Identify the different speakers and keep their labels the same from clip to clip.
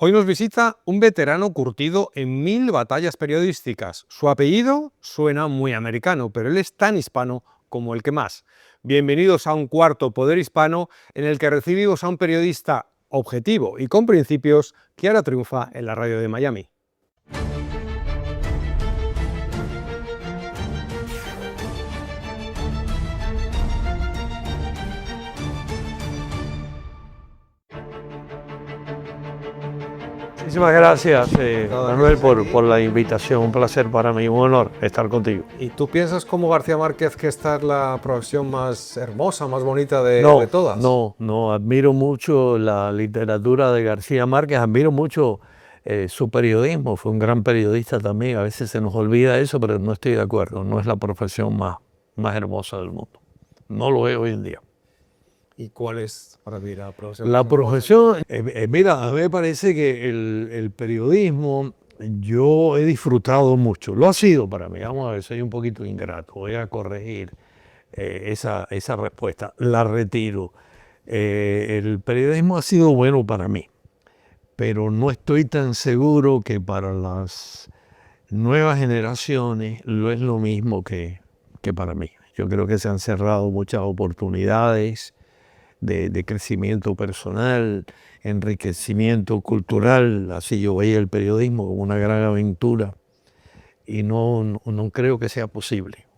Speaker 1: Hoy nos visita un veterano curtido en 1000 batallas periodísticas. Su apellido suena muy americano, pero él es tan hispano como el que más. Bienvenidos a un cuarto Poder Hispano en el que recibimos a un periodista objetivo y con principios que ahora triunfa en la radio de Miami.
Speaker 2: Muchísimas gracias, Manuel, por la invitación. Un placer para mí, un honor estar contigo.
Speaker 1: ¿Y tú piensas como García Márquez que esta es la profesión más hermosa, más bonita de todas?
Speaker 2: No, admiro mucho la literatura de García Márquez, admiro mucho su periodismo, fue un gran periodista también, a veces se nos olvida eso, pero no estoy de acuerdo, no es la profesión más hermosa del mundo, no lo es hoy en día.
Speaker 1: ¿Y cuál es para ti la profesión?
Speaker 2: La profesión, mira, a mí me parece que el periodismo yo he disfrutado mucho, lo ha sido para mí, vamos a ver, soy un poquito ingrato, voy a corregir esa respuesta, la retiro. El periodismo ha sido bueno para mí, pero no estoy tan seguro que para las nuevas generaciones lo es lo mismo que para mí. Yo creo que se han cerrado muchas oportunidades de crecimiento personal, enriquecimiento cultural. Así yo veía el periodismo como una gran aventura y no creo que sea posible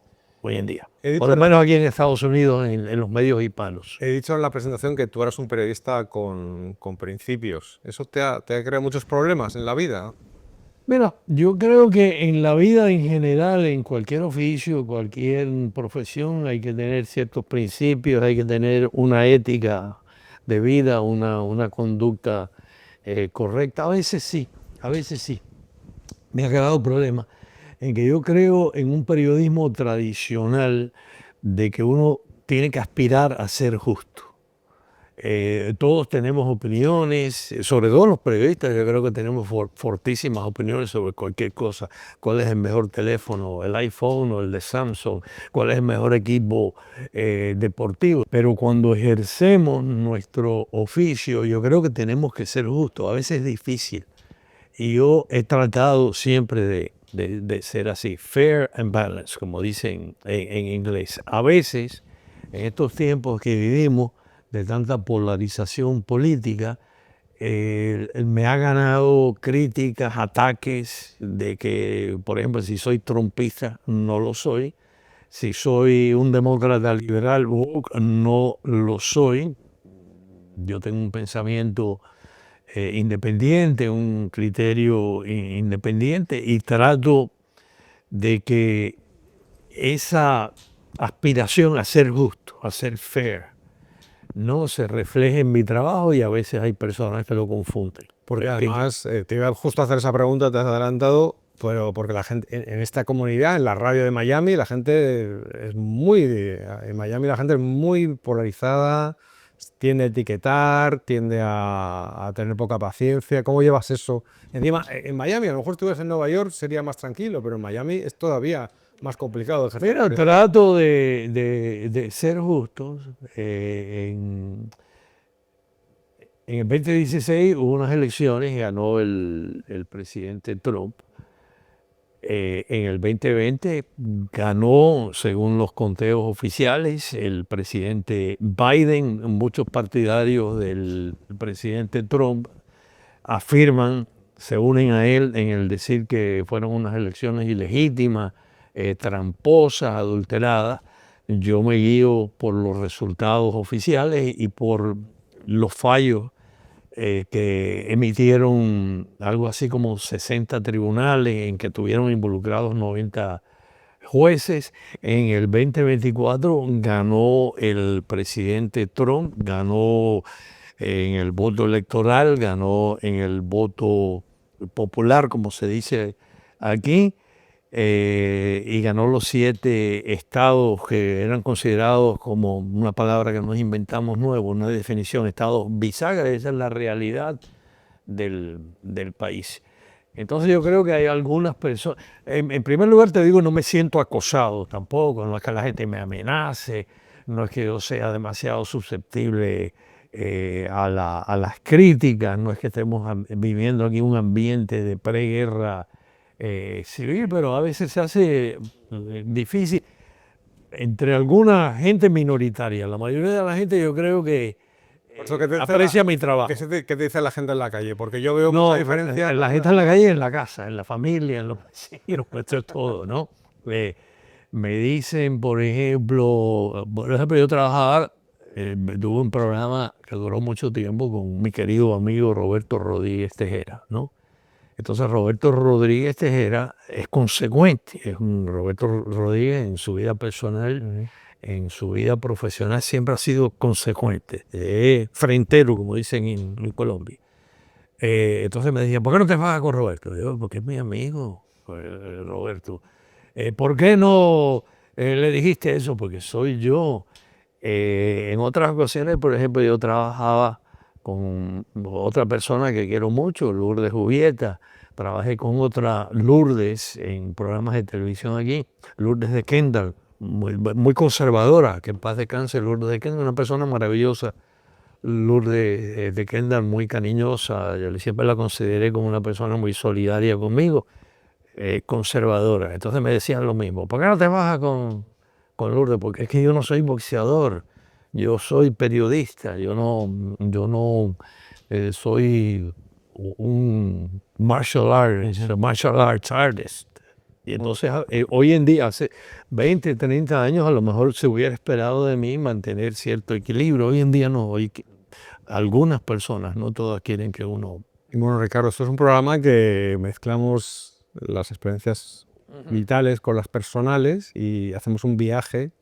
Speaker 2: hoy en día. Por lo menos aquí en Estados Unidos, en los medios hispanos.
Speaker 1: He dicho en la presentación que tú eras un periodista con principios. ¿Eso te ha creado muchos problemas en la vida?
Speaker 2: Mira, yo creo que en la vida en general, en cualquier oficio, cualquier profesión, hay que tener ciertos principios, hay que tener una ética de vida, una conducta correcta. A veces sí, a veces sí. Me ha quedado problema en que yo creo en un periodismo tradicional de que uno tiene que aspirar a ser justo. Todos tenemos opiniones, sobre todo los periodistas, yo creo que tenemos fortísimas opiniones sobre cualquier cosa. ¿Cuál es el mejor teléfono, el iPhone o el de Samsung? ¿Cuál es el mejor equipo deportivo? Pero cuando ejercemos nuestro oficio, yo creo que tenemos que ser justos. A veces es difícil. Y yo he tratado siempre de ser así, fair and balanced, como dicen en inglés. A veces, en estos tiempos que vivimos, de tanta polarización política, me ha ganado críticas, ataques de que, por ejemplo, si soy trumpista, no lo soy. Si soy un demócrata liberal, no lo soy. Yo tengo un pensamiento independiente, un criterio independiente y trato de que esa aspiración a ser justo, a ser fair, no se refleje en mi trabajo y a veces hay personas que lo confunden.
Speaker 1: Porque además, te iba justo a hacer esa pregunta, te has adelantado, pero porque la gente, en esta comunidad, en la radio de Miami, la gente es muy, en Miami la gente es muy polarizada, tiende a etiquetar, tiende a tener poca paciencia. ¿Cómo llevas eso? Encima, en Miami, a lo mejor si estuvieras en Nueva York sería más tranquilo, pero en Miami es todavía más complicado.
Speaker 2: Mira, trato de ser justos. En el 2016 hubo unas elecciones y ganó el presidente Trump. En el 2020 ganó, según los conteos oficiales, el presidente Biden. Muchos partidarios del presidente Trump afirman, se unen a él en el decir que fueron unas elecciones ilegítimas, tramposas, adulteradas. Yo me guío por los resultados oficiales y por los fallos que emitieron algo así como 60 tribunales en que estuvieron involucrados 90 jueces. En el 2024 ganó el presidente Trump, ganó en el voto electoral, ganó en el voto popular, como se dice aquí, y ganó los 7 estados que eran considerados como una palabra que nos inventamos nuevo, una definición, estados bisagras. Esa es la realidad del país. Entonces yo creo que hay algunas personas, en primer lugar te digo, no me siento acosado tampoco, no es que la gente me amenace, no es que yo sea demasiado susceptible a las críticas. No es que estemos viviendo aquí un ambiente de preguerra civil, pero a veces se hace difícil entre alguna gente minoritaria. La mayoría de la gente yo creo que
Speaker 1: Por eso, ¿qué te dice
Speaker 2: aprecia mi trabajo.
Speaker 1: ¿Qué te dice la gente en la calle? Porque yo veo
Speaker 2: No,
Speaker 1: mucha diferencia.
Speaker 2: la gente en la calle, en la casa, en la familia, en los vecinos, esto es todo, ¿no? Me dicen, por ejemplo, yo trabajaba, tuve un programa que duró mucho tiempo con mi querido amigo Roberto Rodríguez Tejera, ¿no? Entonces Roberto Rodríguez Tejera es consecuente, Roberto Rodríguez en su vida personal, en su vida profesional siempre ha sido consecuente, frentero, como dicen en Colombia. Entonces me decían, ¿por qué no te vas con Roberto? Yo, porque es mi amigo, Roberto. ¿Por qué no le dijiste eso? Porque soy yo. En otras ocasiones, por ejemplo, yo trabajaba con otra persona que quiero mucho, Lourdes Jubieta. Trabajé con otra Lourdes en programas de televisión aquí, Lourdes de Kendall, muy conservadora, que en paz descanse Lourdes de Kendall, una persona maravillosa. Lourdes de Kendall, muy cariñosa, yo siempre la consideré como una persona muy solidaria conmigo, conservadora. Entonces me decían lo mismo, ¿por qué no te bajas con Lourdes? Porque es que yo no soy boxeador, yo soy periodista, yo no soy un martial arts artist. Y entonces hoy en día, hace 20, 30 años, a lo mejor se hubiera esperado de mí mantener cierto equilibrio. Hoy en día no, algunas personas, no todas quieren que uno...
Speaker 1: Y bueno, Ricardo, esto es un programa que mezclamos las experiencias vitales con las personales y hacemos un viaje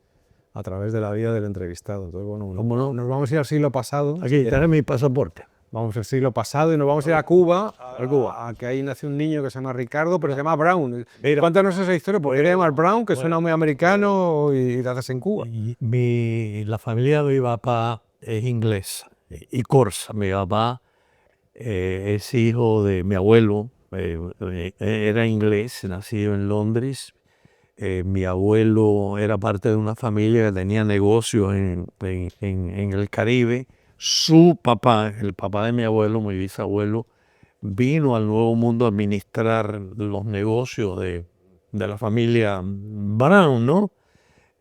Speaker 1: a través de la vida del entrevistado. Entonces, bueno,
Speaker 2: ¿Cómo no?
Speaker 1: nos vamos a ir al siglo pasado.
Speaker 2: Aquí está mi pasaporte.
Speaker 1: Vamos al siglo pasado y nos vamos a ir a Cuba, a que ahí nació un niño que se llama Ricardo, pero se llama Brown. Cuéntanos esa historia, ¿por qué se llama Brown? Que suena muy americano y te haces en Cuba.
Speaker 2: La familia de mi papá es inglesa y corsa. Mi papá es hijo de mi abuelo, era inglés, nacido en Londres. Mi abuelo era parte de una familia que tenía negocios en el Caribe. Su papá, el papá de mi abuelo, mi bisabuelo, vino al Nuevo Mundo a administrar los negocios de la familia Brown, ¿no?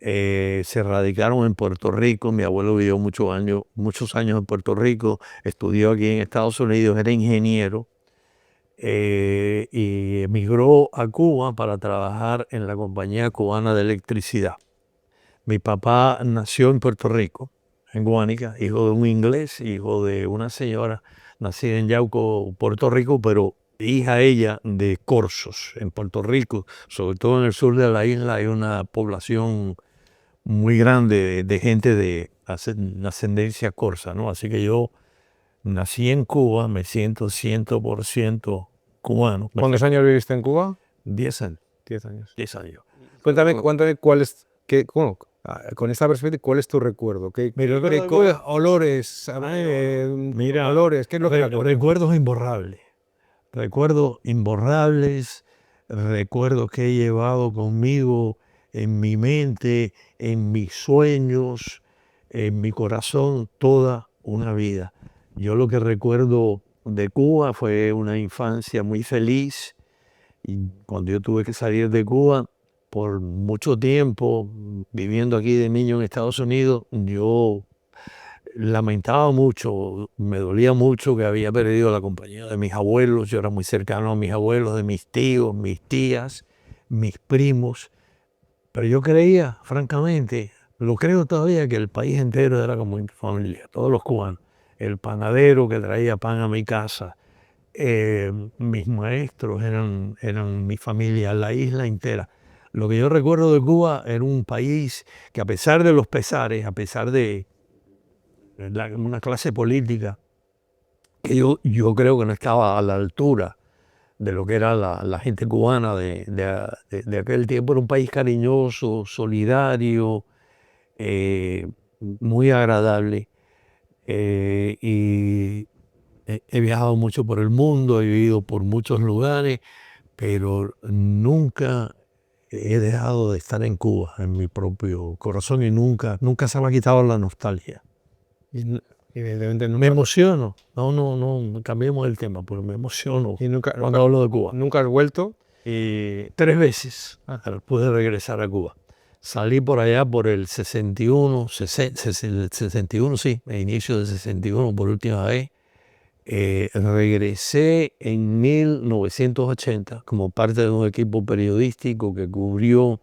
Speaker 2: Se radicaron en Puerto Rico. Mi abuelo vivió muchos años en Puerto Rico, estudió aquí en Estados Unidos, era ingeniero. Y emigró a Cuba para trabajar en la Compañía Cubana de Electricidad. Mi papá nació en Puerto Rico, en Guánica, hijo de un inglés, hijo de una señora nacida en Yauco, Puerto Rico, pero hija ella de corsos en Puerto Rico. Sobre todo en el sur de la isla hay una población muy grande de gente de ascendencia corsa, ¿no? Así que yo nací en Cuba, me siento 100% cubano.
Speaker 1: ¿Cuántos años viviste en Cuba?
Speaker 2: 10 años.
Speaker 1: 10 años.
Speaker 2: 10 años.
Speaker 1: Cuéntame cuál es, con esta perspectiva, ¿cuál es tu recuerdo? Olores, olores, ¿qué es lo que
Speaker 2: Recuerdos imborrables. Recuerdos imborrables, recuerdos que he llevado conmigo en mi mente, en mis sueños, en mi corazón, toda una vida. Yo lo que recuerdo de Cuba fue una infancia muy feliz. Y cuando yo tuve que salir de Cuba, por mucho tiempo, viviendo aquí de niño en Estados Unidos, yo lamentaba mucho, me dolía mucho que había perdido la compañía de mis abuelos. Yo era muy cercano a mis abuelos, de mis tíos, mis tías, mis primos. Pero yo creía, francamente, lo creo todavía, que el país entero era como mi familia, todos los cubanos. El panadero que traía pan a mi casa, mis maestros eran mi familia, la isla entera. Lo que yo recuerdo de Cuba era un país que, a pesar de los pesares, a pesar de una clase política que yo creo que no estaba a la altura de lo que era la gente cubana de aquel tiempo, era un país cariñoso, solidario, muy agradable. Y he viajado mucho por el mundo, he vivido por muchos lugares, pero nunca he dejado de estar en Cuba, en mi propio corazón, y nunca se me ha quitado la nostalgia.
Speaker 1: Evidentemente
Speaker 2: Me emociono. No, cambiemos el tema, pero me emociono
Speaker 1: y
Speaker 2: cuando hablo de Cuba.
Speaker 1: nunca has vuelto.
Speaker 2: Y 3 veces pude regresar a Cuba. Salí por allá por el 61, 61, sí, el inicio del 61 por última vez. Regresé en 1980 como parte de un equipo periodístico que cubrió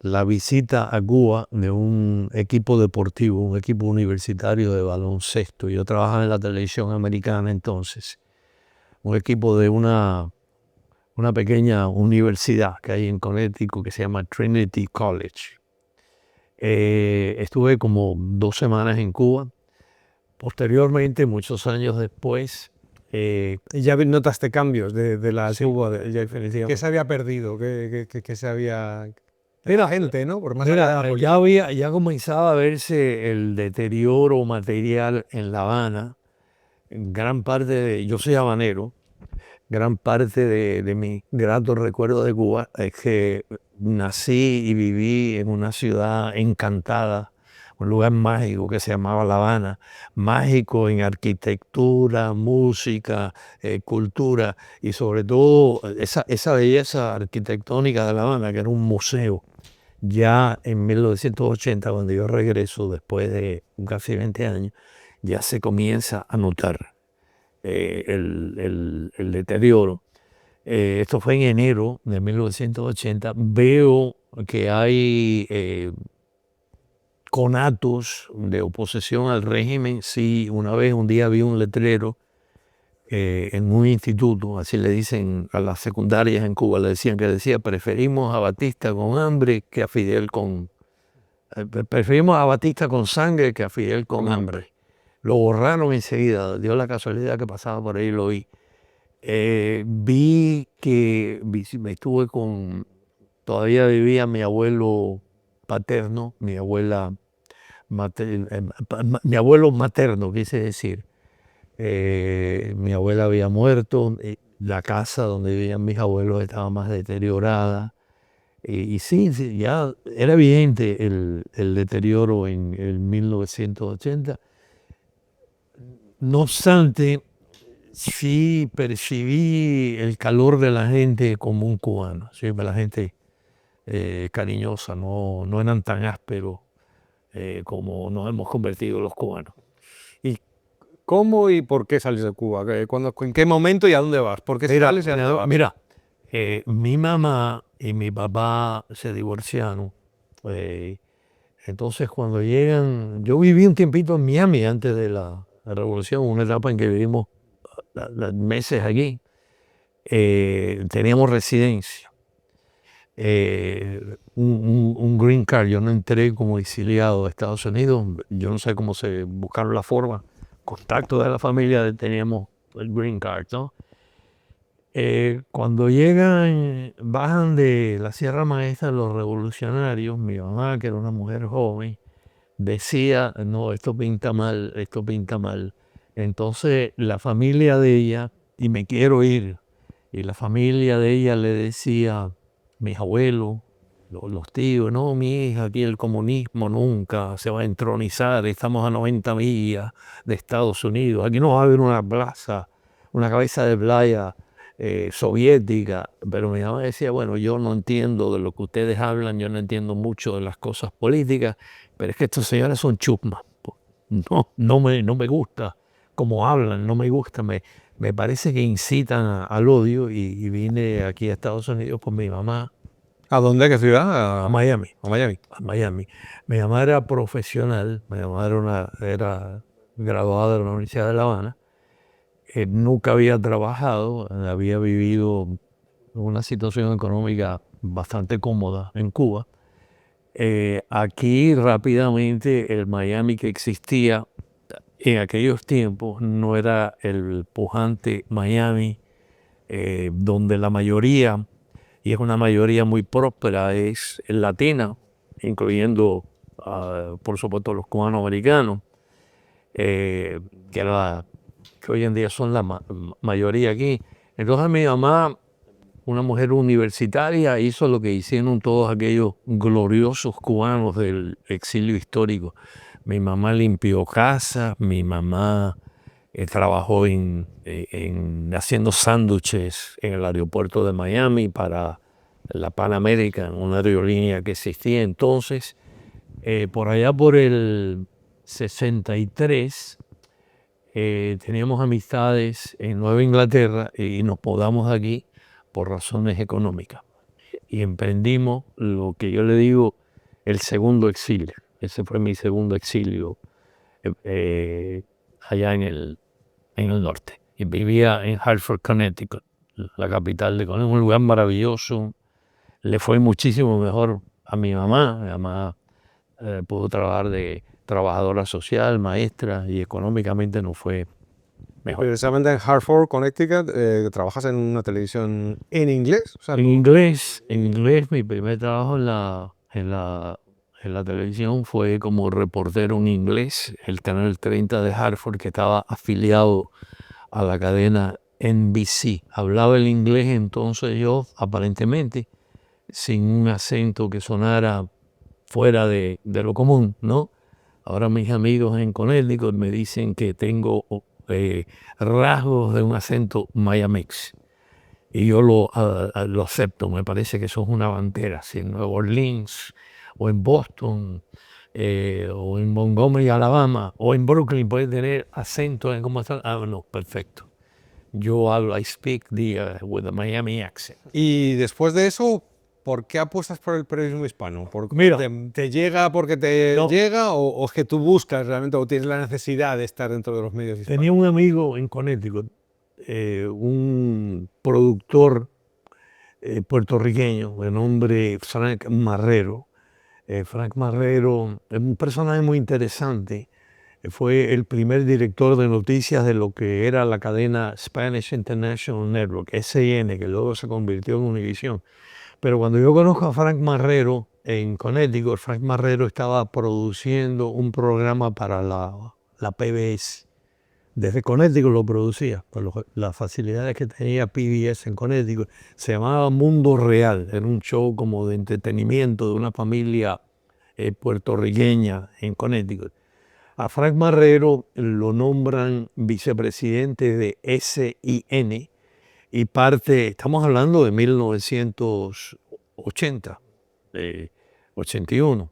Speaker 2: la visita a Cuba de un equipo deportivo, un equipo universitario de baloncesto. Yo trabajaba en la televisión americana entonces, un equipo de una pequeña universidad que hay en Connecticut que se llama Trinity College. Estuve como 2 semanas en Cuba. Posteriormente, muchos años después,
Speaker 1: Y ya notaste cambios de la
Speaker 2: sí,
Speaker 1: Cuba.
Speaker 2: ya definitivamente.
Speaker 1: ¿Qué se había perdido? ¿Qué se había...?
Speaker 2: Mira,
Speaker 1: La gente, ¿no? Por más
Speaker 2: Mira,
Speaker 1: allá de la política.
Speaker 2: ya comenzaba a verse el deterioro material en La Habana. Gran parte yo soy habanero, gran parte de mi grato recuerdo de Cuba es que nací y viví en una ciudad encantada, un lugar mágico que se llamaba La Habana, mágico en arquitectura, música, cultura y sobre todo esa belleza arquitectónica de La Habana, que era un museo. Ya en 1980, cuando yo regreso después de casi 20 años, ya se comienza a notar el deterioro. Esto fue en enero de 1980. Veo que hay conatos de oposición al régimen. Sí, un día vi un letrero en un instituto, así le dicen a las secundarias en Cuba, le decían que decía, preferimos a Batista con hambre que a Fidel con... preferimos a Batista con sangre que a Fidel con hambre. Lo borraron enseguida, dio la casualidad que pasaba por ahí y lo vi. Me estuve todavía vivía mi abuelo paterno, mi abuelo materno, quise decir. Mi abuela había muerto, la casa donde vivían mis abuelos estaba más deteriorada. Y sí, ya era evidente el deterioro en el 1980. No obstante, sí percibí el calor de la gente como un cubano, sí, la gente cariñosa, no eran tan ásperos como nos hemos convertido los cubanos.
Speaker 1: ¿Y cómo y por qué sales de Cuba? ¿En qué momento y a dónde vas? ¿Por qué sales y a dónde vas?
Speaker 2: Mira, mi mamá y mi papá se divorciaron. Entonces cuando llegan, yo viví un tiempito en Miami antes de la revolución, una etapa en que vivimos meses aquí. Teníamos residencia, un green card. Yo no entré como exiliado a Estados Unidos, yo no sé cómo se buscaron la forma, contacto de la familia, teníamos el green card, ¿no? Cuando bajan de la Sierra Maestra los revolucionarios, mi mamá, que era una mujer joven, decía, no, esto pinta mal, esto pinta mal. Entonces la familia de ella, y me quiero ir, y la familia de ella le decía, mis abuelos, los tíos, no, mi hija, aquí el comunismo nunca se va a entronizar, estamos a 90 millas de Estados Unidos, aquí no va a haber una plaza, una cabeza de playa soviética. Pero mi mamá decía, bueno, yo no entiendo de lo que ustedes hablan, yo no entiendo mucho de las cosas políticas, pero es que estos señores son chusmas. No me gusta cómo hablan, no me gusta, me parece que incitan al odio y vine aquí a Estados Unidos por mi mamá.
Speaker 1: ¿A dónde? ¿Qué ciudad?
Speaker 2: A Miami.
Speaker 1: A Miami.
Speaker 2: A Miami. Mi mamá era profesional, mi mamá era graduada de la Universidad de La Habana. Nunca había trabajado, había vivido una situación económica bastante cómoda en Cuba. Aquí rápidamente el Miami que existía en aquellos tiempos no era el pujante Miami, donde la mayoría, y es una mayoría muy próspera, es latina, incluyendo por supuesto los cubanos americanos, que hoy en día son la mayoría aquí. Entonces mi mamá, una mujer universitaria, hizo lo que hicieron todos aquellos gloriosos cubanos del exilio histórico. Mi mamá limpió casa, mi mamá trabajó haciendo sándwiches en el aeropuerto de Miami para la Pan American, una aerolínea que existía entonces. Por allá por el 63 teníamos amistades en Nueva Inglaterra y nos mudamos aquí por razones económicas. Y emprendimos lo que yo le digo el segundo exilio. Ese fue mi segundo exilio allá en el norte. Y vivía en Hartford, Connecticut, la capital de Connecticut, un lugar maravilloso. Le fue muchísimo mejor a mi mamá. Mi mamá pudo trabajar de trabajadora social, maestra, y económicamente nos fue mejor.
Speaker 1: Precisamente en Hartford, Connecticut, trabajas en una televisión en inglés. O sea,
Speaker 2: En inglés, mi primer trabajo en la televisión fue como reportero en inglés, el canal 30 de Hartford, que estaba afiliado a la cadena NBC. Hablaba el inglés entonces yo, aparentemente, sin un acento que sonara fuera de lo común, ¿no? Ahora mis amigos en Connecticut me dicen que tengo rasgos de un acento mayamix. Y yo lo acepto, me parece que eso es una bandera. Si en Nueva Orleans o en Boston o en Montgomery, Alabama o en Brooklyn puede tener acento en cómo está. Ah, no, perfecto. Yo hablo, I speak with a Miami accent.
Speaker 1: y después de eso, ¿por qué apuestas por el periodismo hispano?
Speaker 2: Mira,
Speaker 1: ¿Te llega porque te
Speaker 2: no.
Speaker 1: llega o es que tú buscas realmente o tienes la necesidad de estar dentro de los medios hispanos?
Speaker 2: Tenía un amigo en Connecticut, un productor puertorriqueño de nombre Frank Marrero. Frank Marrero es un personaje muy interesante. Fue el primer director de noticias de lo que era la cadena Spanish International Network, SIN, que luego se convirtió en Univision. Pero cuando yo conozco a Frank Marrero en Connecticut, Frank Marrero estaba produciendo un programa para la PBS. Desde Connecticut lo producía, por las facilidades que tenía PBS en Connecticut. Se llamaba Mundo Real, era un show como de entretenimiento de una familia puertorriqueña en Connecticut. A Frank Marrero lo nombran vicepresidente de SIN y estamos hablando de 1980, 81.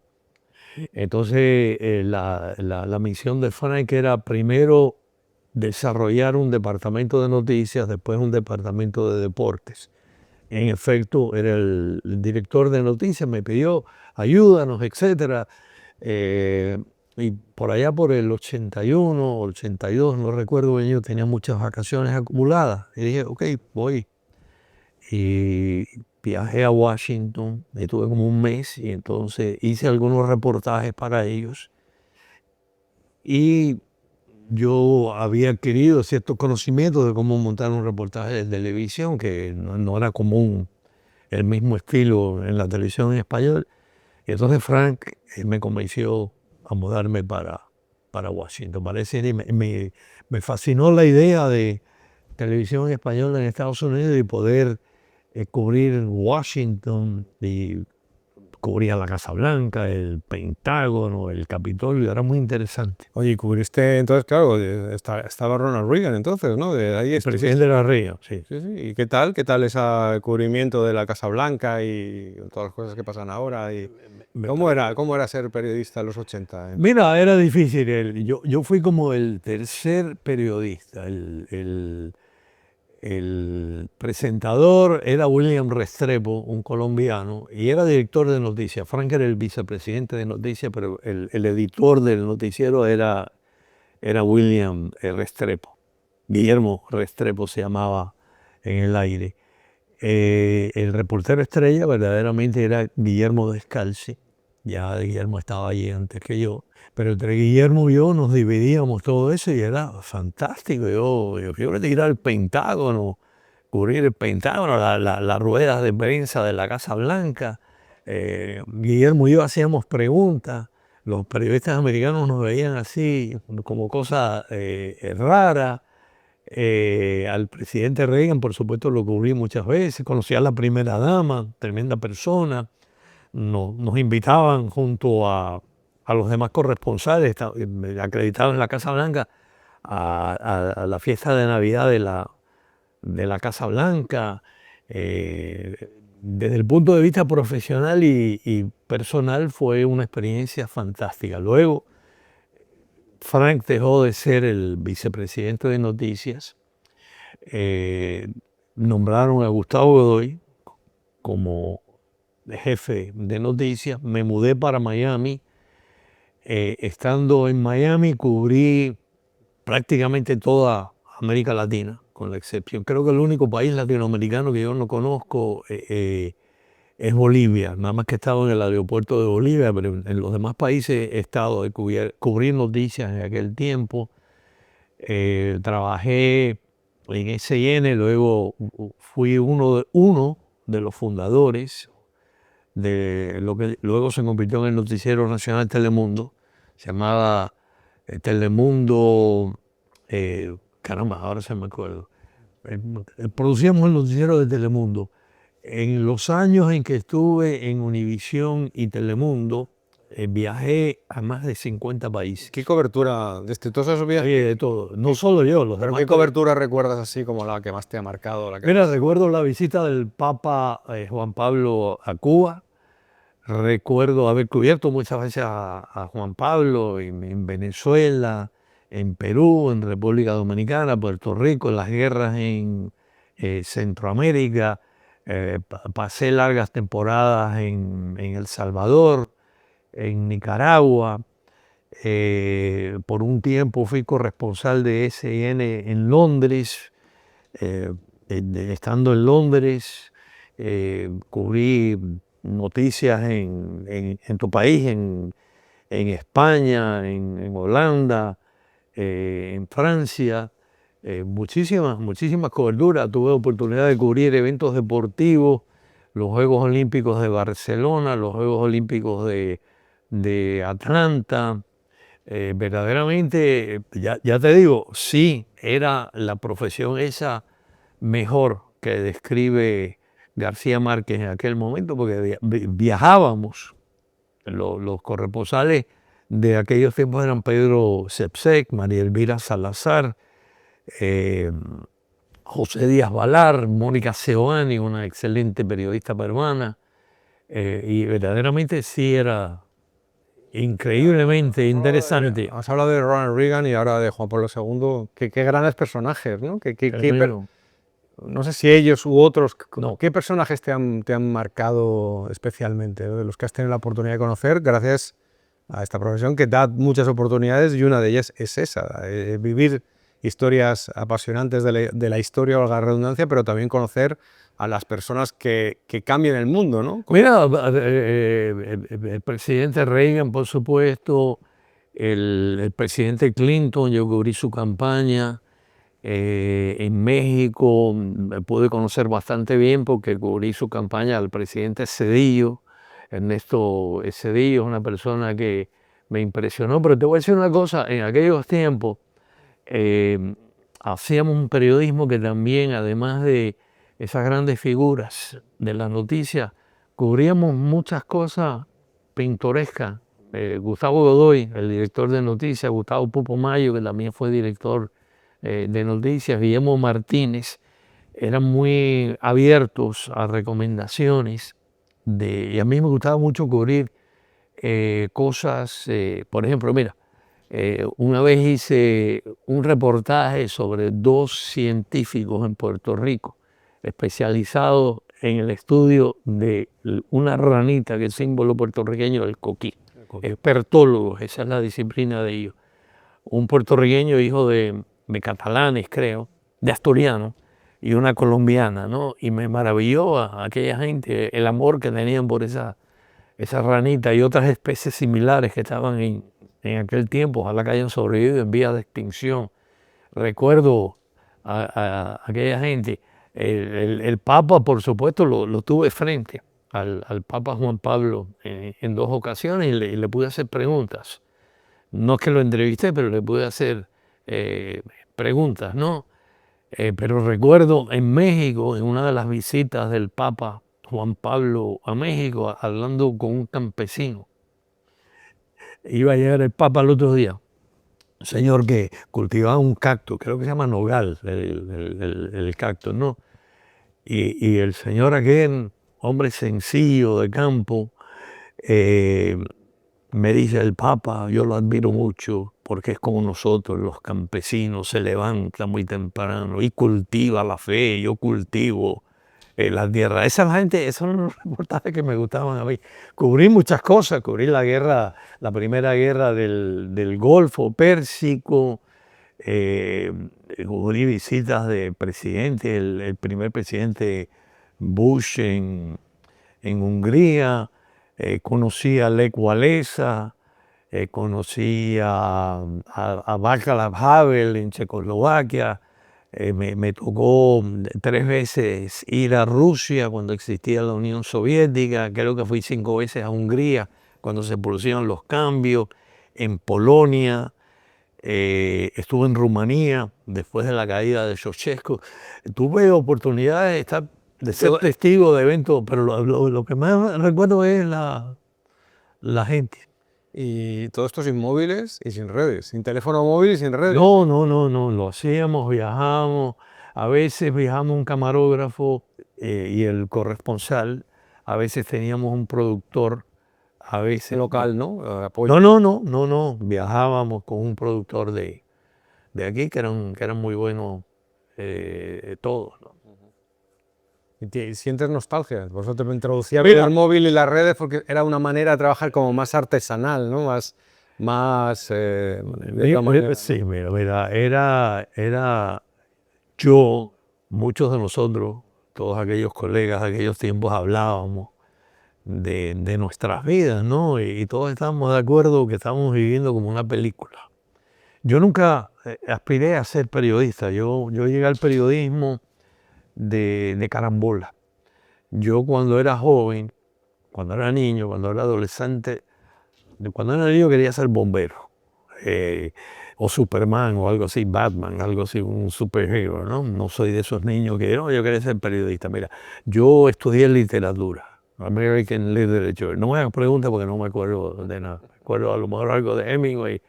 Speaker 2: Entonces la misión de Frank era primero desarrollar un departamento de noticias, después un departamento de deportes. En efecto, era el director de noticias, me pidió ayúdanos, etc. Y por allá por el 81, 82, no recuerdo bien, yo tenía muchas vacaciones acumuladas. Y dije, ok, voy. Y viajé a Washington, estuve como un mes y entonces hice algunos reportajes para ellos. Y yo había adquirido ciertos conocimientos de cómo montar un reportaje de televisión, que no era común el mismo estilo en la televisión en español. Y entonces Frank me convenció a mudarme para Washington. Me fascinó la idea de televisión en español en Estados Unidos y poder cubrir Washington y cubría la Casa Blanca, el Pentágono, el Capitolio, era muy interesante.
Speaker 1: Oye, y cubriste, entonces, claro, estaba Ronald Reagan entonces, ¿no? De ahí
Speaker 2: El presidente de la Río, sí.
Speaker 1: Sí, sí. ¿Y qué tal? ¿Qué tal ese cubrimiento de la Casa Blanca y todas las cosas que pasan ahora? Y cómo era ser periodista en los 80?
Speaker 2: Mira, era difícil. Yo fui como el tercer periodista. El presentador era William Restrepo, un colombiano, y era director de noticias. Frank era el vicepresidente de noticias, pero el editor del noticiero era William Restrepo. Guillermo Restrepo se llamaba en el aire. El reportero estrella verdaderamente era Guillermo Descalzi. Ya Guillermo estaba allí antes que yo. Pero entre Guillermo y yo nos dividíamos todo eso y era fantástico. Yo quiero ir al Pentágono, cubrir el Pentágono, las ruedas de prensa de la Casa Blanca. Guillermo y yo hacíamos preguntas. Los periodistas americanos nos veían así como cosa rara. Al presidente Reagan, por supuesto, lo cubrí muchas veces. Conocí a la primera dama, tremenda persona. Nos invitaban junto a a los demás corresponsales acreditados en la Casa Blanca a la fiesta de Navidad de la Casa Blanca. Desde el punto de vista profesional y personal fue una experiencia fantástica. Luego, Frank dejó de ser el vicepresidente de noticias. Nombraron a Gustavo Godoy como jefe de noticias. Me mudé para Miami. Estando en Miami cubrí prácticamente toda América Latina, con la excepción. Creo que el único país latinoamericano que yo no conozco es Bolivia. Nada más que he estado en el aeropuerto de Bolivia, pero en los demás países he estado de cubrir noticias en aquel tiempo. Trabajé en SN, luego fui uno de los fundadores de lo que luego se convirtió en el noticiero nacional Telemundo. Se llamaba Telemundo, caramba, ahora se me acuerdo. Producíamos el noticiero de Telemundo. En los años en que estuve en Univisión y Telemundo, viajé a más de 50 países.
Speaker 1: ¿Qué cobertura de todos esos viajes?
Speaker 2: De todo, no solo yo, los
Speaker 1: ¿Pero
Speaker 2: demás.
Speaker 1: qué cobertura recuerdas así como la que más te ha marcado?
Speaker 2: Mira, recuerdo la visita del Papa Juan Pablo a Cuba. Recuerdo haber cubierto muchas veces a Juan Pablo en Venezuela, en Perú, en República Dominicana, Puerto Rico, en las guerras en Centroamérica. Pasé largas temporadas en El Salvador, en Nicaragua. Por un tiempo fui corresponsal de SN en Londres. Estando en Londres, cubrí noticias en tu país, en España, en Holanda, en Francia, muchísimas coberturas. Tuve oportunidad de cubrir eventos deportivos, los Juegos Olímpicos de Barcelona, los Juegos Olímpicos de Atlanta. Verdaderamente, ya te digo, sí, era la profesión esa mejor que describe García Márquez en aquel momento, porque viajábamos. Los corresponsales de aquellos tiempos eran Pedro Sepsek, María Elvira Salazar, José Díaz Valar, Mónica Seoane, una excelente periodista peruana, y verdaderamente sí era increíblemente interesante.
Speaker 1: Has hablado de Ronald Reagan y ahora de Juan Pablo II. Qué grandes personajes, ¿no? No sé si ellos u otros,
Speaker 2: No.
Speaker 1: ¿qué personajes te han marcado especialmente, ¿no? De los que has tenido la oportunidad de conocer gracias a esta profesión que da muchas oportunidades y una de ellas es esa, vivir historias apasionantes de la historia, valga la redundancia, pero también conocer a las personas que cambian el mundo, ¿no?
Speaker 2: Mira, el presidente Reagan, por supuesto, el presidente Clinton, yo cubrí su campaña. En México pude conocer bastante bien porque cubrí su campaña al presidente Zedillo. Ernesto Zedillo es una persona que me impresionó, pero te voy a decir una cosa, en aquellos tiempos hacíamos un periodismo que también, además de esas grandes figuras de las noticias, cubríamos muchas cosas pintorescas. Gustavo Godoy, el director de noticias, Gustavo Pupomayo, que también fue director de noticias, Guillermo Martínez, eran muy abiertos a recomendaciones y a mí me gustaba mucho cubrir cosas, por ejemplo, mira, una vez hice un reportaje sobre 2 científicos en Puerto Rico, especializados en el estudio de una ranita que es símbolo puertorriqueño del coquí. Expertólogos, esa es la disciplina de ellos. Un puertorriqueño hijo de catalanes, creo, de asturianos, y una colombiana, ¿no? Y me maravilló a aquella gente el amor que tenían por esa ranita y otras especies similares que estaban en aquel tiempo, ojalá que hayan sobrevivido en vías de extinción. Recuerdo a aquella gente. El Papa, por supuesto, lo tuve frente al Papa Juan Pablo en 2 ocasiones y le pude hacer preguntas. No es que lo entrevisté, pero le pude hacer preguntas, ¿no? Pero recuerdo en México, en una de las visitas del Papa Juan Pablo a México, hablando con un campesino. Iba a llegar el Papa el otro día, un señor que cultivaba un cactus, creo que se llama nogal, el cactus, ¿no? Y el señor aquel, hombre sencillo de campo, eh, me dice: el Papa, yo lo admiro mucho porque es como nosotros, los campesinos, se levanta muy temprano y cultiva la fe, yo cultivo la tierra. Esa es la gente, esos son los reportajes que me gustaban a mí. Cubrí muchas cosas, cubrí la guerra, la primera guerra del Golfo Pérsico, eh, cubrí visitas de presidentes, el primer presidente Bush en Hungría, conocí a Lech Walesa, conocí a Václav Havel en Checoslovaquia, me tocó 3 veces ir a Rusia cuando existía la Unión Soviética, creo que fui 5 veces a Hungría cuando se produjeron los cambios, en Polonia, estuve en Rumanía después de la caída de Ceausescu. Tuve oportunidades de ser testigo de eventos, pero lo que más recuerdo es la gente.
Speaker 1: Y todo esto sin móviles y sin redes, sin teléfono móvil y sin redes.
Speaker 2: No, lo hacíamos, viajábamos, a veces viajamos un camarógrafo y el corresponsal, a veces teníamos un productor, a veces...
Speaker 1: Local, ¿no? Apoyo.
Speaker 2: No, viajábamos con un productor de aquí que eran muy buenos todos, ¿no?
Speaker 1: Y sientes nostalgia. Por eso te introducía bien el móvil y las redes porque era una manera de trabajar como más artesanal, ¿no? De otra manera,
Speaker 2: Sí, mira, era yo, muchos de nosotros, todos aquellos colegas de aquellos tiempos hablábamos de nuestras vidas, ¿no? Y todos estábamos de acuerdo que estábamos viviendo como una película. Yo nunca aspiré a ser periodista. Yo llegué al periodismo de carambola. Yo cuando era joven, cuando era niño, cuando era adolescente, cuando era niño quería ser bombero. O Superman o algo así, Batman, algo así, un superhéroe, ¿no? No soy de esos niños que no, yo quería ser periodista. Mira, yo estudié literatura, American Literature. No me hagas preguntas porque no me acuerdo de nada. Me acuerdo a lo mejor algo de Hemingway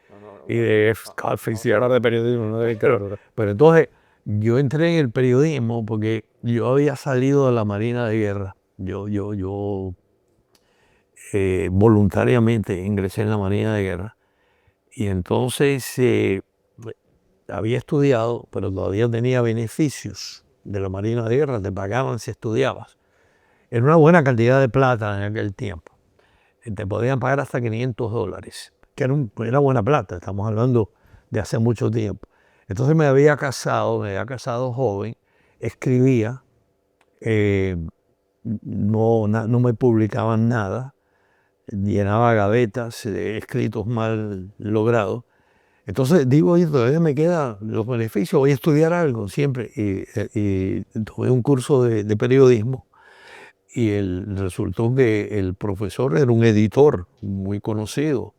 Speaker 2: y de Scott
Speaker 1: hablar de periodismo, no de literatura.
Speaker 2: Pero entonces yo entré en el periodismo porque yo había salido de la Marina de Guerra. Yo voluntariamente ingresé en la Marina de Guerra. Y entonces había estudiado, pero todavía tenía beneficios de la Marina de Guerra, te pagaban si estudiabas. Era una buena cantidad de plata en aquel tiempo. Te podían pagar hasta $500, que era buena plata, estamos hablando de hace mucho tiempo. Entonces me había casado joven, escribía, no me publicaban nada, llenaba gavetas de escritos mal logrados. Entonces digo, oye, todavía me quedan los beneficios, voy a estudiar algo siempre. Y tomé un curso de periodismo y resultó que el profesor era un editor muy conocido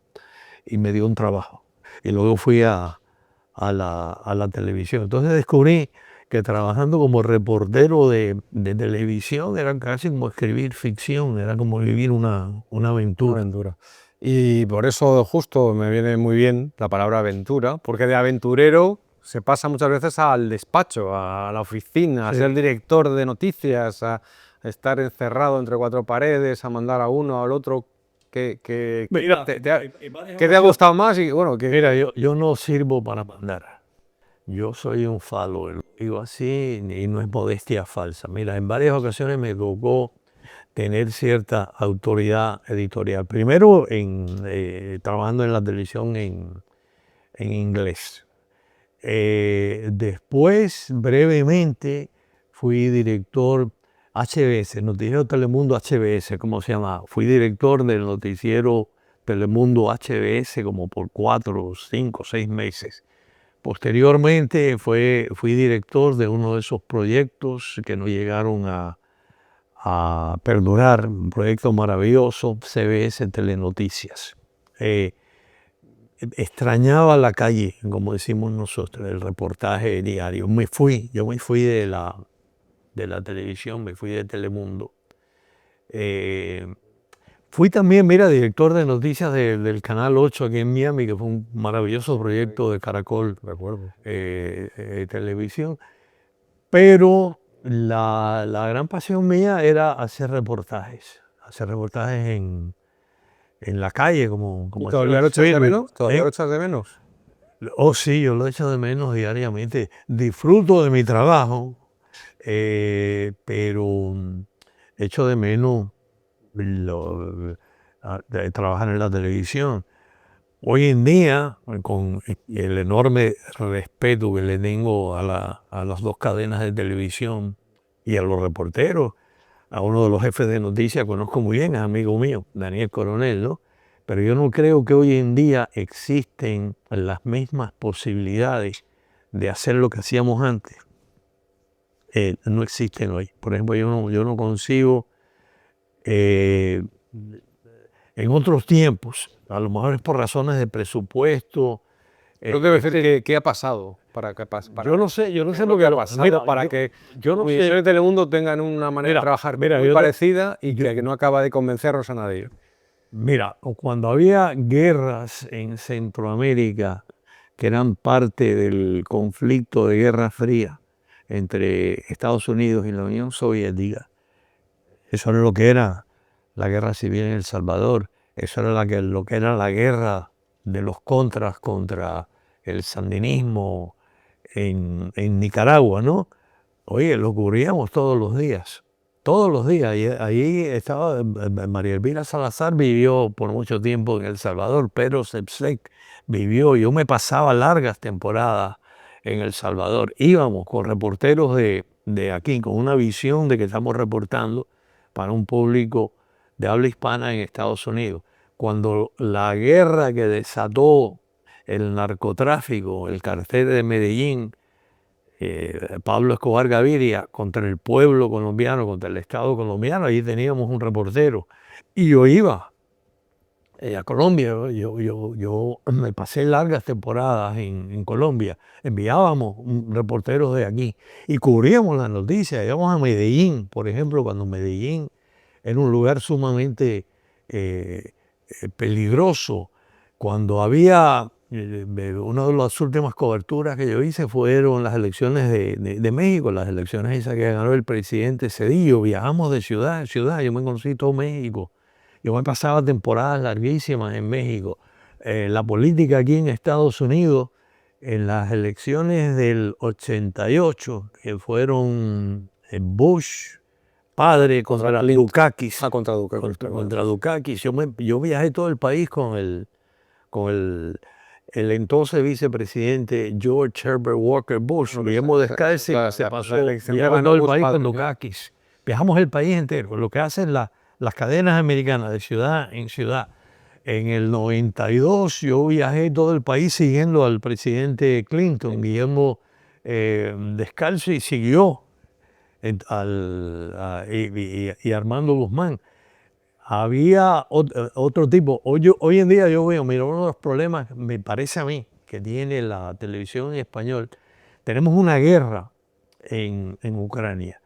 Speaker 2: y me dio un trabajo. Y luego fui a la televisión. Entonces descubrí que trabajando como reportero de televisión era casi como escribir ficción, era como vivir una aventura.
Speaker 1: Aventura. Y por eso justo me viene muy bien la palabra aventura, porque de aventurero se pasa muchas veces al despacho, a la oficina, a
Speaker 2: Sí.
Speaker 1: ser director de noticias, a estar encerrado entre 4 paredes, a mandar a uno al otro.
Speaker 2: Mira,
Speaker 1: ¿Qué te ha gustado más? Y bueno,
Speaker 2: Mira, yo no sirvo para mandar. Yo soy un follower, digo así, y no es modestia falsa. Mira, en varias ocasiones me tocó tener cierta autoridad editorial. Primero, trabajando en la televisión en inglés. Después, brevemente, fui director HBS, Noticiero Telemundo HBS, ¿cómo se llama? Fui director del noticiero Telemundo HBS como por 4, 5, 6 meses. Posteriormente fui director de uno de esos proyectos que no llegaron a perdurar, un proyecto maravilloso, CBS Telenoticias. Extrañaba la calle, como decimos nosotros, el reportaje diario. Yo me fui de la televisión, me fui de Telemundo. Fui también, mira, director de noticias del Canal 8 aquí en Miami, que fue un maravilloso proyecto de Caracol
Speaker 1: recuerdo.
Speaker 2: Televisión. Pero la gran pasión mía era hacer reportajes en la calle,
Speaker 1: ¿Y
Speaker 2: como
Speaker 1: todavía lo echas de menos? ¿Todavía lo echas de menos?
Speaker 2: Oh, sí, yo lo echo de menos diariamente. Disfruto de mi trabajo, pero echo de menos de trabajar en la televisión. Hoy en día, con el enorme respeto que le tengo a las dos cadenas de televisión y a los reporteros, a uno de los jefes de noticias conozco muy bien, es amigo mío, Daniel Coronel, ¿no? Pero yo no creo que hoy en día existen las mismas posibilidades de hacer lo que hacíamos antes. No existen hoy. Por ejemplo, yo no consigo eh, en otros tiempos, a lo mejor es por razones de presupuesto.
Speaker 1: Creo que debe ser qué ha pasado para que
Speaker 2: Yo no sé
Speaker 1: ¿qué es
Speaker 2: lo
Speaker 1: lo que ha
Speaker 2: que
Speaker 1: pasado
Speaker 2: mira,
Speaker 1: para que
Speaker 2: yo no
Speaker 1: Univisión
Speaker 2: sé.
Speaker 1: y Telemundo tengan una manera de trabajar muy parecida y que no acaba de convencernos a nadie?
Speaker 2: Mira, cuando había guerras en Centroamérica que eran parte del conflicto de Guerra Fría entre Estados Unidos y la Unión Soviética, eso era lo que era la guerra civil en El Salvador, eso era lo que era la guerra de los contras contra el sandinismo en Nicaragua, ¿no? Oye, lo cubríamos todos los días. Todos los días. Y ahí estaba María Elvira Salazar, vivió por mucho tiempo en El Salvador. Pedro Sepsek vivió. Yo me pasaba largas temporadas en El Salvador. Íbamos con reporteros de aquí, con una visión de que estamos reportando para un público de habla hispana en Estados Unidos. Cuando la guerra que desató el narcotráfico, el cartel de Medellín, Pablo Escobar Gaviria, contra el pueblo colombiano, contra el Estado colombiano, allí teníamos un reportero. Y yo iba a Colombia, yo me pasé largas temporadas en Colombia. Enviábamos reporteros de aquí y cubríamos las noticias. Íbamos a Medellín, por ejemplo, cuando Medellín era un lugar sumamente peligroso. Cuando había, una de las últimas coberturas que yo hice fueron las elecciones de México, las elecciones esas que ganó el presidente Cedillo. Viajamos de ciudad en ciudad, yo me conocí todo México. Yo me pasaba temporadas larguísimas en México. La política aquí en Estados Unidos, en las elecciones del 88, que fueron Bush padre contra Dukakis.
Speaker 1: Contra Duque.
Speaker 2: Contra Dukakis. Yo viajé todo el país con el entonces vicepresidente George Herbert Walker Bush. Guillermo Descalzi se pasó viajando todo el país con Dukakis. Viajamos el país entero, lo que hacen las cadenas americanas de ciudad en ciudad. En el 92 yo viajé todo el país siguiendo al presidente Clinton. Guillermo Descalzi siguió y Armando Guzmán. Había otro tipo. Hoy en día yo veo, mira, uno de los problemas, me parece a mí, que tiene la televisión en español, tenemos una guerra en Ucrania.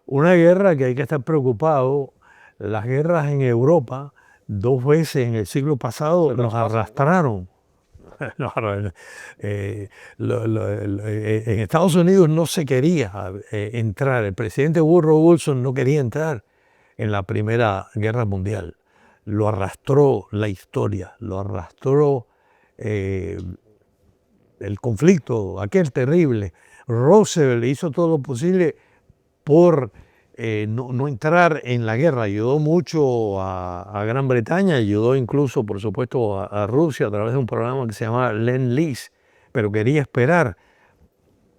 Speaker 2: Una guerra que hay que estar preocupado. Las guerras en Europa, 2 veces en el siglo pasado, nos arrastraron. En Estados Unidos no se quería entrar. El presidente Woodrow Wilson no quería entrar en la Primera Guerra Mundial. Lo arrastró la historia, lo arrastró el conflicto, aquel terrible. Roosevelt hizo todo lo posible por no entrar en la guerra. Ayudó mucho a Gran Bretaña, ayudó incluso, por supuesto, a Rusia a través de un programa que se llamaba Lend-Lease, pero quería esperar.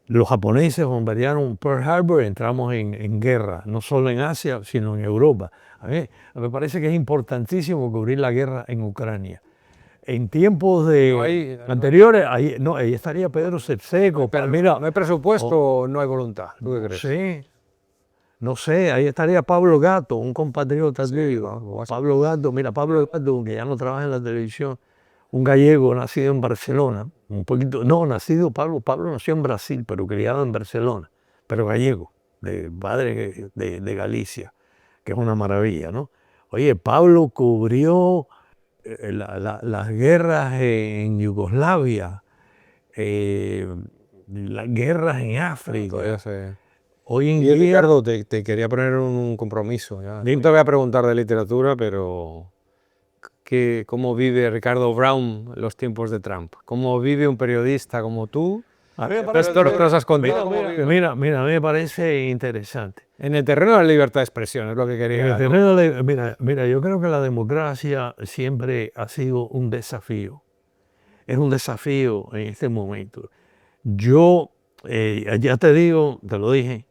Speaker 2: Los japoneses bombardearon Pearl Harbor, entramos en guerra, no solo en Asia, sino en Europa. A mí me parece que es importantísimo cubrir la guerra en Ucrania. En tiempos anteriores, ahí estaría Pedro Sepseco.
Speaker 1: Pero mira, no hay presupuesto, no hay voluntad. ¿Tú qué crees?
Speaker 2: Sí. No sé, ahí estaría Pablo Gato, un compatriota tuyo. Pablo Gato, mira, Pablo Gato, que ya no trabaja en la televisión, un gallego nacido en Barcelona, Pablo nació en Brasil, pero criado en Barcelona, pero gallego, de padre de Galicia, que es una maravilla, ¿no? Oye, Pablo cubrió las guerras en Yugoslavia, eh, las guerras en
Speaker 1: Todavía
Speaker 2: África.
Speaker 1: se...
Speaker 2: Hoy en
Speaker 1: Y
Speaker 2: día,
Speaker 1: Ricardo, te quería poner un compromiso. Ya. No te voy a preguntar de literatura, pero ¿cómo vive Ricardo Brown los tiempos de Trump? ¿Cómo vive un periodista como tú?
Speaker 2: a mí me
Speaker 1: Todas
Speaker 2: parece
Speaker 1: estas cosas has contado, ¿cómo vive?
Speaker 2: mira, a mí me parece interesante.
Speaker 1: En el terreno de la libertad de expresión, es lo que
Speaker 2: En
Speaker 1: quería.
Speaker 2: el terreno mira, yo creo que la democracia siempre ha sido un desafío. Es un desafío en este momento. Yo, ya te digo, te lo dije,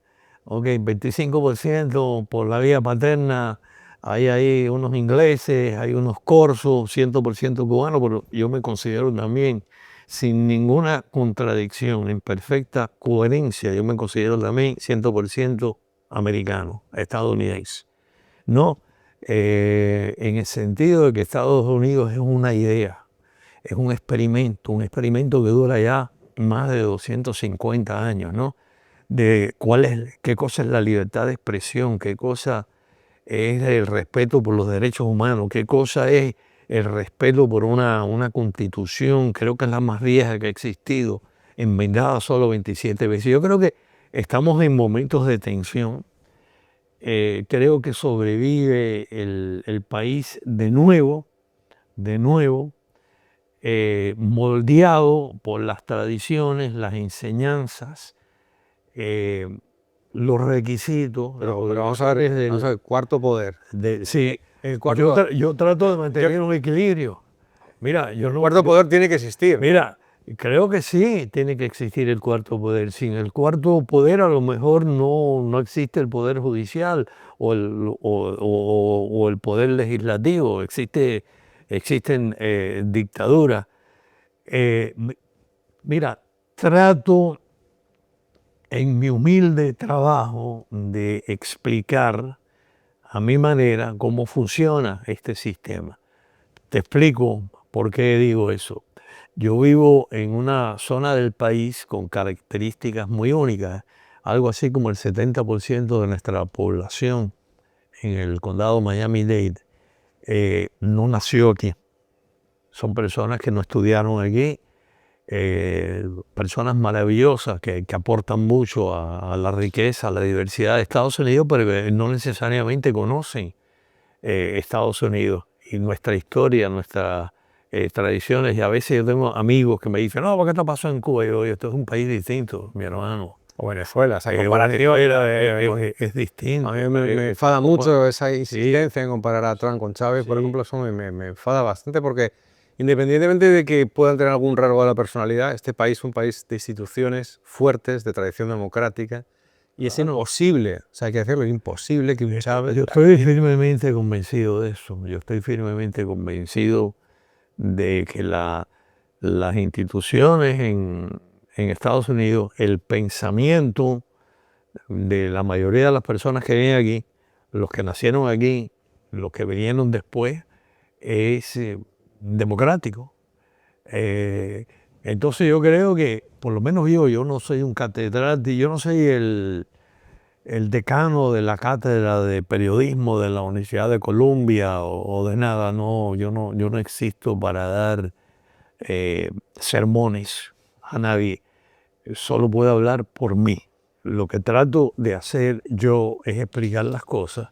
Speaker 2: ok, 25% por la vía paterna, hay ahí unos ingleses, hay unos corsos, 100% cubanos, pero yo me considero también, sin ninguna contradicción, en perfecta coherencia, yo me considero también 100% americano, estadounidense. No, en el sentido de que Estados Unidos es una idea, es un experimento que dura ya más de 250 años, ¿no? De qué cosa es la libertad de expresión, qué cosa es el respeto por los derechos humanos, qué cosa es el respeto por una constitución, creo que es la más vieja que ha existido, enmendada solo 27 veces. Yo creo que estamos en momentos de tensión. Creo que sobrevive el país de nuevo, moldeado por las tradiciones, las enseñanzas, eh, los requisitos.
Speaker 1: Pero vamos a ver, cuarto poder.
Speaker 2: Sí,
Speaker 1: El cuarto,
Speaker 2: yo trato de mantener un equilibrio. Mira, yo no,
Speaker 1: cuarto poder tiene que existir.
Speaker 2: mira, creo que sí tiene que existir el cuarto poder. Sin el cuarto poder a lo mejor no existe el poder judicial o el poder legislativo, existen dictaduras. Mira, trato en mi humilde trabajo de explicar a mi manera cómo funciona este sistema. Te explico por qué digo eso. Yo vivo en una zona del país con características muy únicas, algo así como el 70% de nuestra población en el condado Miami-Dade no nació aquí. Son personas que no estudiaron aquí, personas maravillosas que aportan mucho a la riqueza, a la diversidad de Estados Unidos, pero que no necesariamente conocen Estados Unidos y nuestra historia, nuestras tradiciones. Y a veces yo tengo amigos que me dicen, no, ¿por qué te pasó en Cuba? Y yo digo, esto es un país distinto, mi hermano.
Speaker 1: O Venezuela, esa
Speaker 2: Comparación
Speaker 1: comparación.
Speaker 2: es distinto.
Speaker 1: A mí me enfada mucho esa insistencia en comparar a Trump con Chávez, por ejemplo, eso me enfada bastante porque independientemente de que puedan tener algún rasgo de la personalidad, este país es un país de instituciones fuertes, de tradición democrática, y es imposible, o sea, hay que decirlo, es imposible que un Chávez...
Speaker 2: Yo estoy firmemente convencido de eso. Yo estoy firmemente convencido de que las instituciones en Estados Unidos, el pensamiento de la mayoría de las personas que viven aquí, los que nacieron aquí, los que vinieron después, es democrático. Entonces yo creo que, por lo menos yo no soy un catedrático, yo no soy el decano de la cátedra de periodismo de la Universidad de Columbia o de nada, no, yo no existo para dar sermones a nadie, solo puedo hablar por mí. Lo que trato de hacer yo es explicar las cosas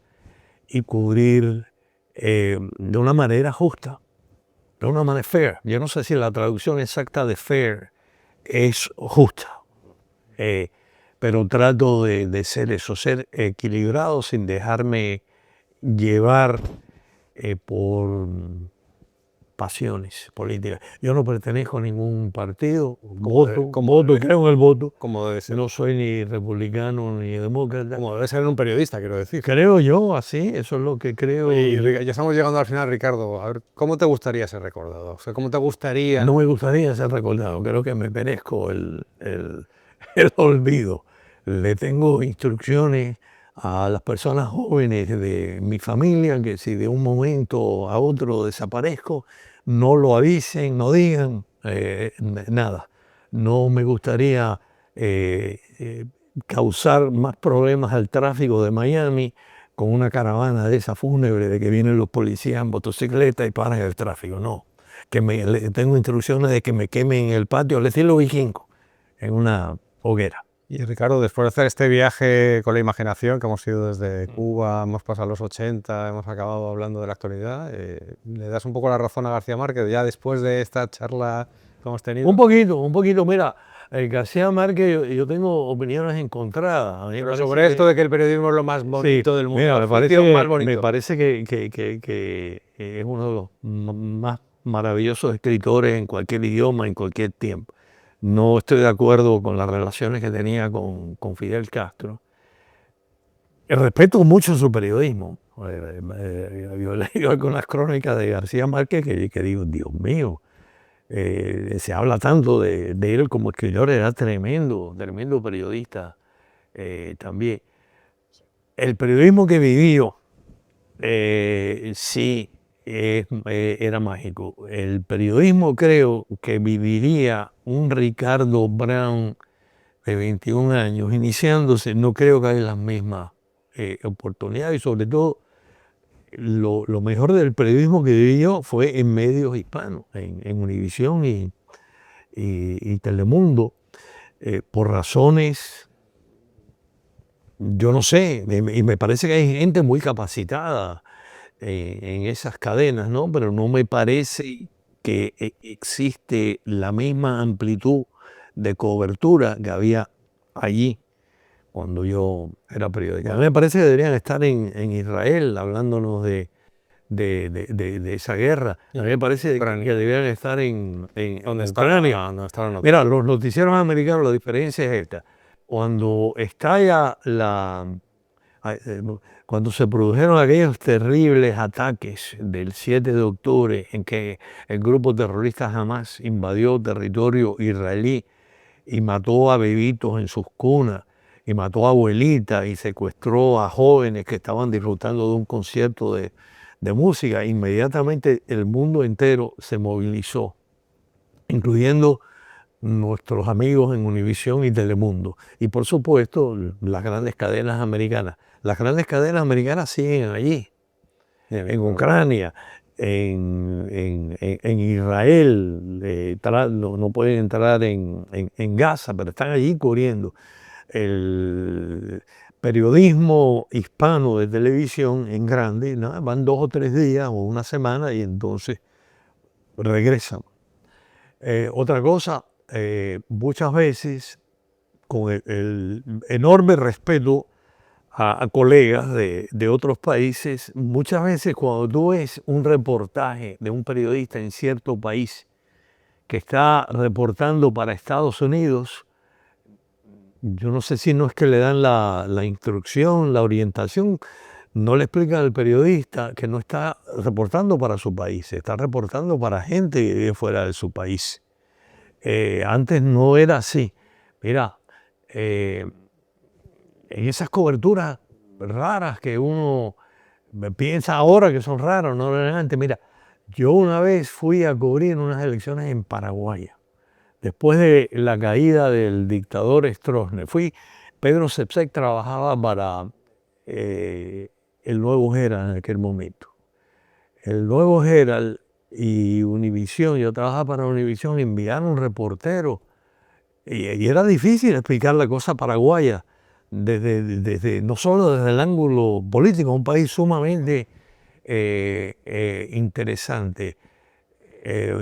Speaker 2: y cubrir de una manera justa, de una manera fair. Yo no sé si la traducción exacta de fair es justa, pero trato de ser eso, ser equilibrado sin dejarme llevar por pasiones políticas. Yo no pertenezco a ningún partido, voto, creo en el voto.
Speaker 1: Como debe ser.
Speaker 2: No soy ni republicano ni demócrata.
Speaker 1: Como debe ser un periodista, quiero decir.
Speaker 2: Creo yo así, eso es lo que creo.
Speaker 1: Y ya estamos llegando al final, Ricardo. A ver, ¿cómo te gustaría ser recordado? O sea, ¿cómo te gustaría?
Speaker 2: No me gustaría ser recordado, creo que me merezco el olvido. Le tengo instrucciones a las personas jóvenes de mi familia que si de un momento a otro desaparezco, no lo avisen, no digan nada. No me gustaría causar más problemas al tráfico de Miami con una caravana de esa fúnebre de que vienen los policías en motocicleta y paran el tráfico. No, tengo instrucciones de que me quemen en el patio al estilo vikingo, en una hoguera.
Speaker 1: Y Ricardo, después de hacer este viaje con la imaginación, que hemos ido desde Cuba, hemos pasado los 80, hemos acabado hablando de la actualidad, ¿le das un poco la razón a García Márquez ya después de esta charla que hemos tenido?
Speaker 2: Un poquito. Mira, García Márquez, yo tengo opiniones encontradas.
Speaker 1: Pero sobre esto de que el periodismo es lo más bonito del mundo.
Speaker 2: Mira,
Speaker 1: me
Speaker 2: me parece que es uno de los más maravillosos escritores en cualquier idioma, en cualquier tiempo. No estoy de acuerdo con las relaciones que tenía con Fidel Castro. Respeto mucho su periodismo. Yo he leído algunas crónicas de García Márquez que digo, Dios mío, se habla tanto de él como escritor, era tremendo periodista también. El periodismo que vivió, sí, era mágico. El periodismo creo que viviría un Ricardo Brown de 21 años, iniciándose, no creo que haya las mismas oportunidades y sobre todo lo mejor del periodismo que vivió fue en medios hispanos, en Univisión y Telemundo, por razones, yo no sé, y me parece que hay gente muy capacitada en esas cadenas, ¿no? Pero no me parece que existe la misma amplitud de cobertura que había allí cuando yo era periodista. A mí me parece que deberían estar en Israel hablándonos de esa guerra. A mí me parece que deberían estar en Ucrania. Mira, los noticieros americanos, la diferencia es esta. Cuando estalla cuando se produjeron aquellos terribles ataques del 7 de octubre en que el grupo terrorista Hamas invadió territorio israelí y mató a bebitos en sus cunas, y mató a abuelitas y secuestró a jóvenes que estaban disfrutando de un concierto de música, inmediatamente el mundo entero se movilizó, incluyendo nuestros amigos en Univisión y Telemundo. Y por supuesto, las grandes cadenas americanas. Las grandes cadenas americanas siguen allí, en Ucrania, en Israel, no pueden entrar en Gaza, pero están allí cubriendo. El periodismo hispano de televisión en grande, ¿no? Van 2 o 3 días o una semana y entonces regresan. Otra cosa, muchas veces, con el enorme respeto a colegas de otros países, muchas veces cuando tú ves un reportaje de un periodista en cierto país que está reportando para Estados Unidos, yo no sé si no es que le dan la instrucción, la orientación, no le explican al periodista que no está reportando para su país, está reportando para gente que vive fuera de su país. Antes no era así. Mira, en esas coberturas raras que uno piensa ahora que son raras, no eran antes. Mira, yo una vez fui a cubrir unas elecciones en Paraguay, después de la caída del dictador Stroessner. Pedro Sepsek trabajaba para el Nuevo Herald en aquel momento. El Nuevo Herald y Univisión, yo trabajaba para Univisión, enviaron reporteros y era difícil explicar la cosa paraguaya, no solo desde el ángulo político, un país sumamente interesante.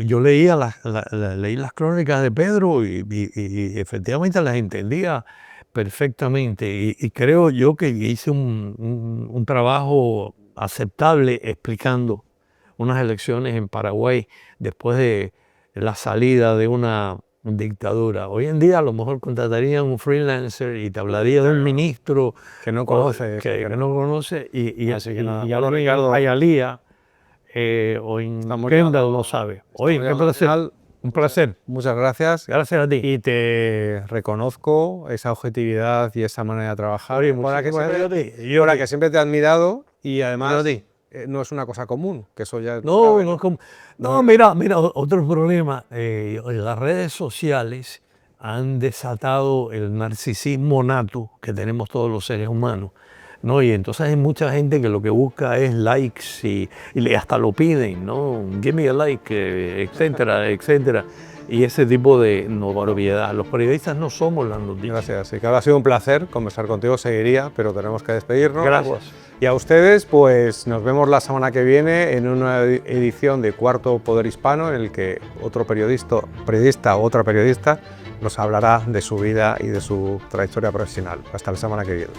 Speaker 2: Yo leí las crónicas de Pedro y efectivamente las entendía perfectamente y creo yo que hice un trabajo aceptable explicando unas elecciones en Paraguay después de la salida de una dictadura. Hoy en día a lo mejor contratarían un freelancer y te hablaría de un ministro
Speaker 1: que no conoce,
Speaker 2: que no conoce y
Speaker 1: ya
Speaker 2: lo Ricardo Ayalía o en Kendall no sabe. Oye, un placer.
Speaker 1: Muchas gracias.
Speaker 2: Gracias a ti.
Speaker 1: Y te reconozco esa objetividad y esa manera de trabajar.
Speaker 2: Oye,
Speaker 1: que siempre te he admirado y además no es una cosa común, que eso ya...
Speaker 2: No, mira, otro problema. Las redes sociales han desatado el narcisismo nato que tenemos todos los seres humanos. ¿no? Y entonces hay mucha gente que lo que busca es likes y hasta lo piden, ¿no? Give me a like, etcétera, etcétera. Y ese tipo de notoriedad. Los periodistas no somos las noticias.
Speaker 1: Gracias. Sí, claro, ha sido un placer conversar contigo, seguiría, pero tenemos que despedirnos.
Speaker 2: Gracias.
Speaker 1: Y a ustedes, pues nos vemos la semana que viene en una edición de Cuarto Poder Hispano, en el que otro periodista o otra periodista nos hablará de su vida y de su trayectoria profesional. Hasta la semana que viene.